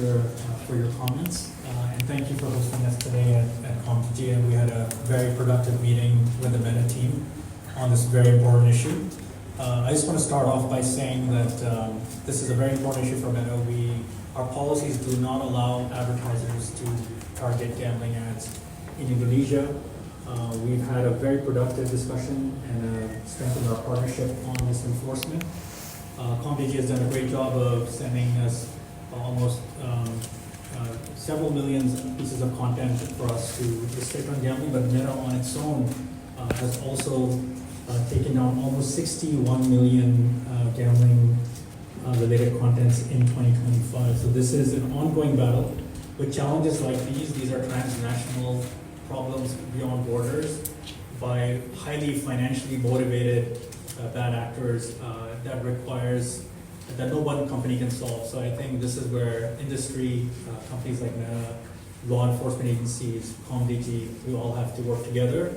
for your comments, and thank you for hosting us today at CompG. And we had a very productive meeting with the Meta team on this very important issue. I just want to start off by saying that this is a very important issue for Meta. Our policies do not allow advertisers to target gambling ads in Indonesia. We've had a very productive discussion and strengthened our partnership on this enforcement. CompDG has done a great job of sending us almost several million pieces of content for us to restrict on gambling, but Meta on its own has also taken down almost 61 million gambling related contents in 2025. So this is an ongoing battle with challenges like these. These are transnational problems beyond borders by highly financially motivated bad actors that no one company can solve. So I think this is where industry, companies like Meta, law enforcement agencies, CompDG, we all have to work together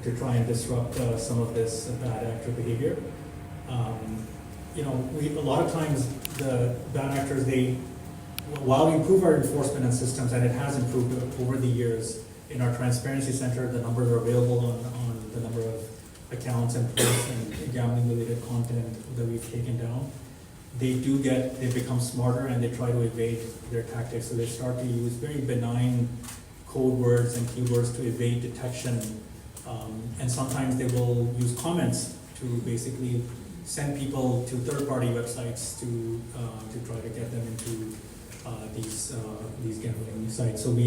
to try and disrupt some of this bad actor behavior. A lot of times the bad actors, while we improve our enforcement and systems, and it has improved over the years, in our transparency center, the numbers are available on the number of accounts and posts and gambling related content that we've taken down. They become smarter and they try to evade their tactics. So they start to use very benign code words and keywords to evade detection. And sometimes they will use comments to basically send people to third-party websites to try to get them into these gambling sites. So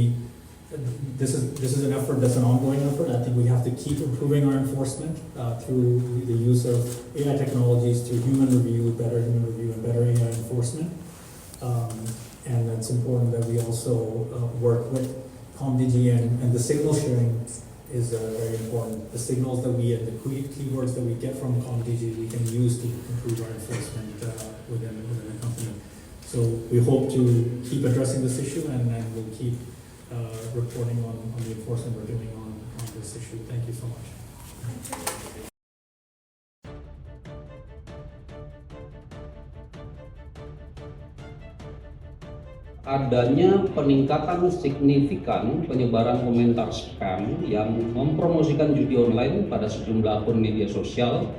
this is an effort that's an ongoing effort. I think we have to keep improving our enforcement through the use of AI technologies, through better human review, and better AI enforcement. And it's important that we also work with CompDG, and the signal sharing is very important. The signals that and the keywords that we get from CompDG, we can use to improve our enforcement within the company. So we hope to keep addressing this issue, and we'll keep reporting on the enforcement we're doing on this issue. Thank you so much. Adanya peningkatan signifikan penyebaran komentar spam yang mempromosikan judi online pada sejumlah akun media sosial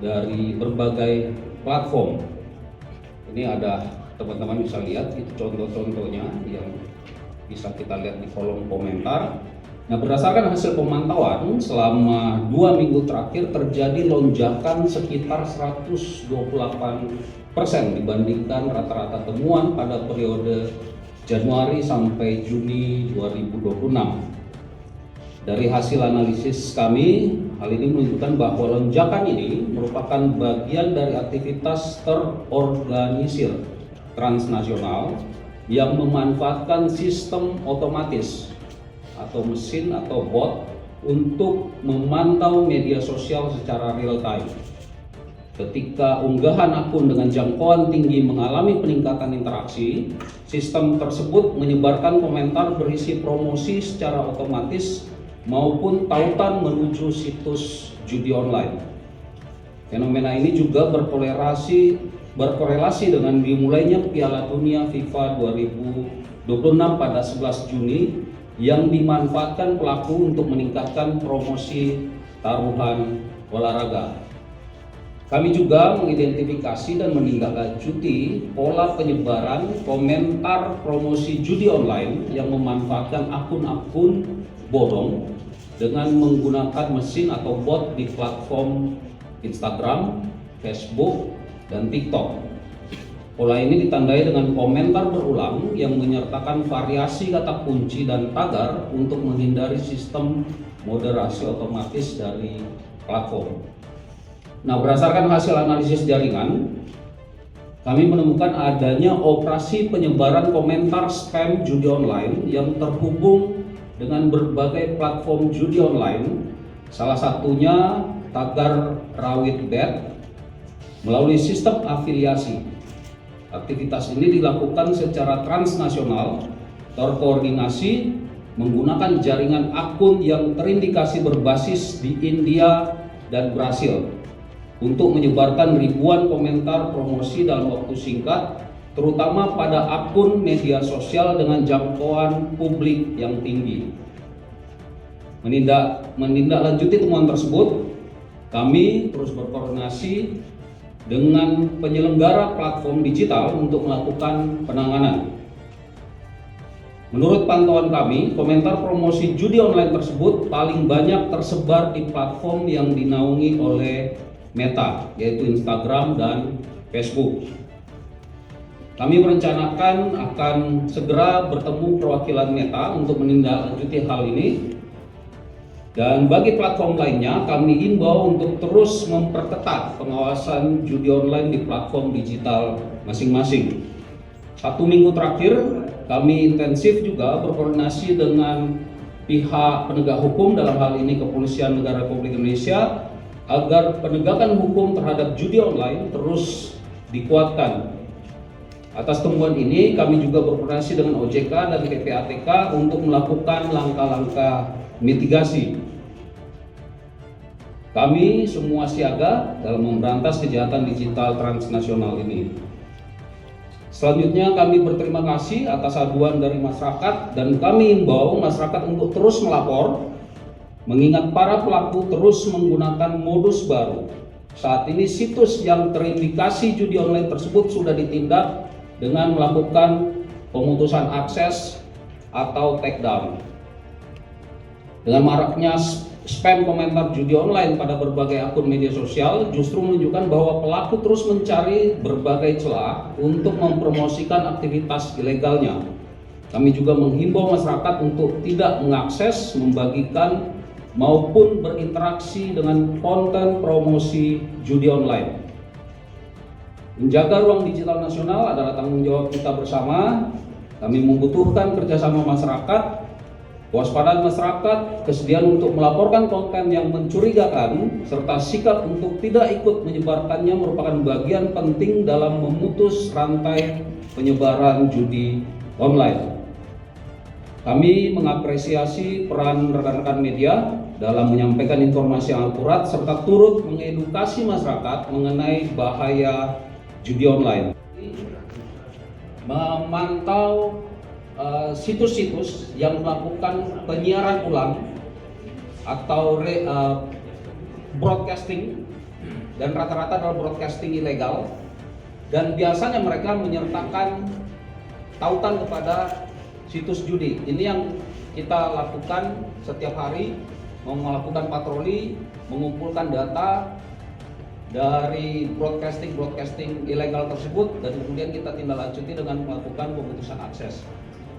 dari berbagai platform. Ini ada teman-teman bisa lihat, itu contoh-contohnya yang bisa kita lihat di kolom komentar. Nah, berdasarkan hasil pemantauan selama 2 minggu terakhir terjadi lonjakan sekitar 128% dibandingkan rata-rata temuan pada periode Januari sampai Juni 2026. Dari hasil analisis kami, hal ini menunjukkan bahwa lonjakan ini merupakan bagian dari aktivitas terorganisir transnasional yang memanfaatkan sistem otomatis atau mesin atau bot untuk memantau media sosial secara real time. Ketika unggahan akun dengan jangkauan tinggi mengalami peningkatan interaksi, sistem tersebut menyebarkan komentar berisi promosi secara otomatis maupun tautan menuju situs judi online. Fenomena ini juga berkorelasi dengan dimulainya Piala Dunia FIFA 2026 pada 11 Juni yang dimanfaatkan pelaku untuk meningkatkan promosi taruhan olahraga. Kami juga mengidentifikasi dan menindaklanjuti pola penyebaran komentar promosi judi online yang memanfaatkan akun-akun bodong dengan menggunakan mesin atau bot di platform Instagram, Facebook, dan TikTok. Pola ini ditandai dengan komentar berulang yang menyertakan variasi kata kunci dan tagar untuk menghindari sistem moderasi otomatis dari platform. Nah, berdasarkan hasil analisis jaringan, kami menemukan adanya operasi penyebaran komentar spam judi online yang terhubung dengan berbagai platform judi online, salah satunya tagar Rawit Bet melalui sistem afiliasi. Aktivitas ini dilakukan secara transnasional, terkoordinasi, menggunakan jaringan akun yang terindikasi berbasis di India dan Brasil untuk menyebarkan ribuan komentar promosi dalam waktu singkat terutama pada akun media sosial dengan jangkauan publik yang tinggi. Menindaklanjuti temuan tersebut, kami terus berkoordinasi dengan penyelenggara platform digital untuk melakukan penanganan. Menurut pantauan kami, komentar promosi judi online tersebut paling banyak tersebar di platform yang dinaungi oleh Meta, yaitu Instagram dan Facebook. Kami merencanakan akan segera bertemu perwakilan Meta untuk menindaklanjuti hal ini. Dan bagi platform lainnya, kami imbau untuk terus memperketat pengawasan judi online di platform digital masing-masing. 1 minggu terakhir, kami intensif juga berkoordinasi dengan pihak penegak hukum, dalam hal ini Kepolisian Negara Republik Indonesia, agar penegakan hukum terhadap judi online terus dikuatkan. Atas temuan ini, kami juga berkoordinasi dengan OJK dan PPATK untuk melakukan langkah-langkah mitigasi. Kami semua siaga dalam memberantas kejahatan digital transnasional ini. Selanjutnya, kami berterima kasih atas aduan dari masyarakat dan kami imbau masyarakat untuk terus melapor, mengingat para pelaku terus menggunakan modus baru. Saat ini situs yang terindikasi judi online tersebut sudah ditindak dengan melakukan pemutusan akses atau takedown. Dengan maraknya spam komentar judi online pada berbagai akun media sosial justru menunjukkan bahwa pelaku terus mencari berbagai celah untuk mempromosikan aktivitas ilegalnya. Kami juga menghimbau masyarakat untuk tidak mengakses, membagikan, maupun berinteraksi dengan konten promosi judi online. Menjaga ruang digital nasional adalah tanggung jawab kita bersama. Kami membutuhkan kerjasama masyarakat, kewaspadaan masyarakat, kesediaan untuk melaporkan konten yang mencurigakan, serta sikap untuk tidak ikut menyebarkannya merupakan bagian penting dalam memutus rantai penyebaran judi online. Kami mengapresiasi peran rekan-rekan media dalam menyampaikan informasi yang akurat serta turut mengedukasi masyarakat mengenai bahaya judi online. Memantau situs-situs yang melakukan penyiaran ulang atau broadcasting, dan rata-rata adalah broadcasting ilegal, dan biasanya mereka menyertakan tautan kepada situs judi. Ini yang kita lakukan setiap hari, melakukan patroli, mengumpulkan data dari broadcasting ilegal tersebut, dan kemudian kita tindak lanjuti dengan melakukan pemutusan akses.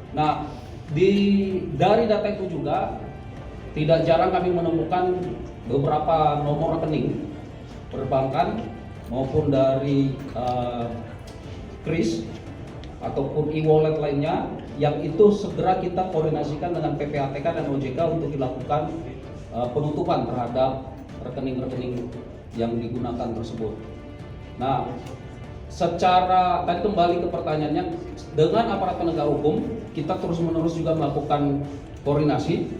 Nah, dari data itu juga tidak jarang kami menemukan beberapa nomor rekening perbankan maupun dari kris ataupun e-wallet lainnya yang itu segera kita koordinasikan dengan PPATK dan OJK untuk dilakukan penutupan terhadap rekening-rekening yang digunakan tersebut. Nah, secara tadi kembali ke pertanyaannya, dengan aparat penegak hukum kita terus-menerus juga melakukan koordinasi,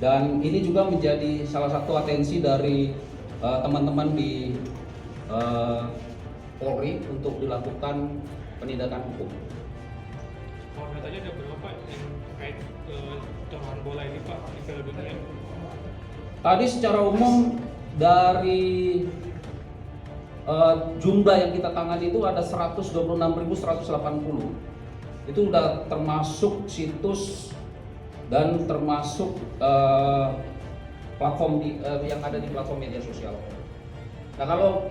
dan ini juga menjadi salah satu atensi dari teman-teman di Polri untuk dilakukan penindakan hukum. Datanya ada berapa Pak yang terkait taruhan bola ini Pak di Piala Dunia? Tadi secara umum dari jumlah yang kita tangani itu ada 126.180. Itu udah termasuk situs dan termasuk platform yang ada di platform media sosial. Nah, kalau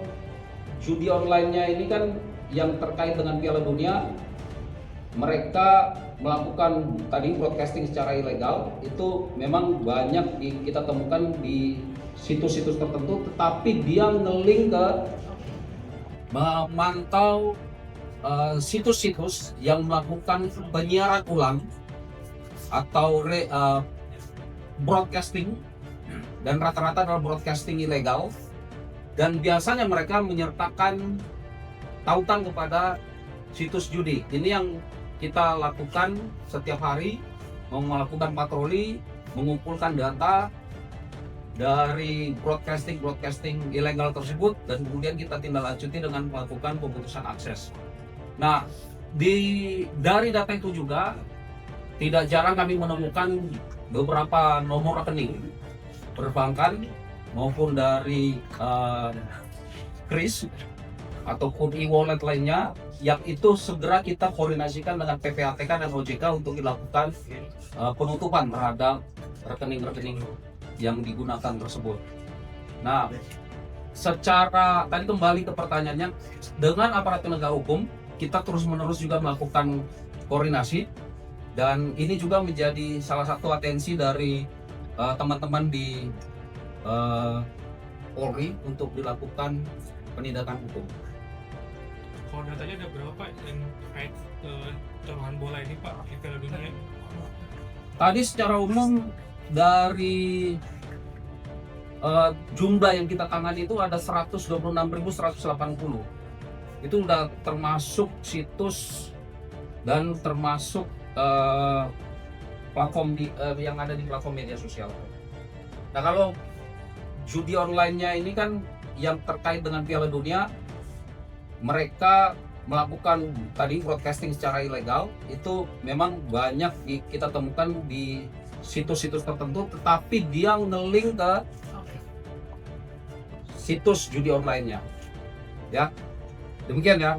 judi online-nya ini kan yang terkait dengan Piala Dunia, mereka melakukan tadi broadcasting secara ilegal, itu memang banyak kita temukan di situs-situs tertentu, tetapi dia nge-link ke memantau situs-situs yang melakukan penyiaran ulang atau broadcasting, dan rata-rata adalah broadcasting ilegal, dan biasanya mereka menyertakan tautan kepada situs judi. Ini yang kita lakukan setiap hari, melakukan patroli, mengumpulkan data dari broadcasting ilegal tersebut, dan kemudian kita tindak lanjuti dengan melakukan pemutusan akses. Nah, Dari data itu juga tidak jarang kami menemukan beberapa nomor rekening perbankan maupun dari kris ataupun e-wallet lainnya yang itu segera kita koordinasikan dengan PPATK dan OJK untuk dilakukan penutupan terhadap rekening-rekening yang digunakan tersebut. Nah, secara tadi kembali ke pertanyaannya, dengan aparat penegak hukum kita terus-menerus juga melakukan koordinasi, dan ini juga menjadi salah satu atensi dari teman-teman di Polri untuk dilakukan penindakan hukum. Kalau datanya ada berapa Pak yang terkait taruhan bola ini Pak di Piala Dunia? Tadi secara umum dari jumlah yang kita tangani itu ada 126.180. Itu udah termasuk situs dan termasuk platform yang ada di platform media sosial. Nah, kalau judi online-nya ini kan yang terkait dengan Piala Dunia, mereka melakukan tadi broadcasting secara ilegal, itu memang banyak kita temukan di situs-situs tertentu, tetapi dia nge-link ke situs judi online-nya. Ya, demikian ya.